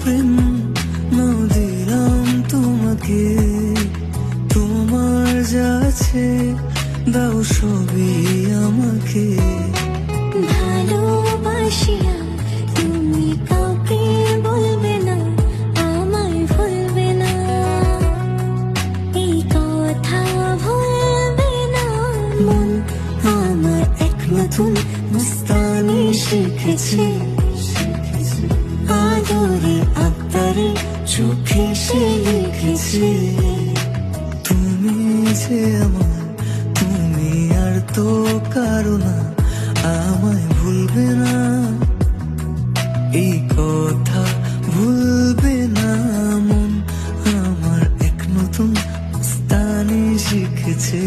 প্রেম না দিলাম তোমাকে, তোমার যা আছে দাও সবই আমাকে। ভালোবাসিয়া তুমি কাউকে বলবে না আমায় ভুলবে না, এই কথা ভুলবে না মন আমার। এক নতুন মস্তানি শিখেছে, আদরে আবদারে চোখে সে লিখেছে। তুমি যে আমার, তুমি আর তো কারো না, আমায় ভুলবে না এই কথা ভুলবে না মন আমার। এক নতুন মস্তানি শিখেছে।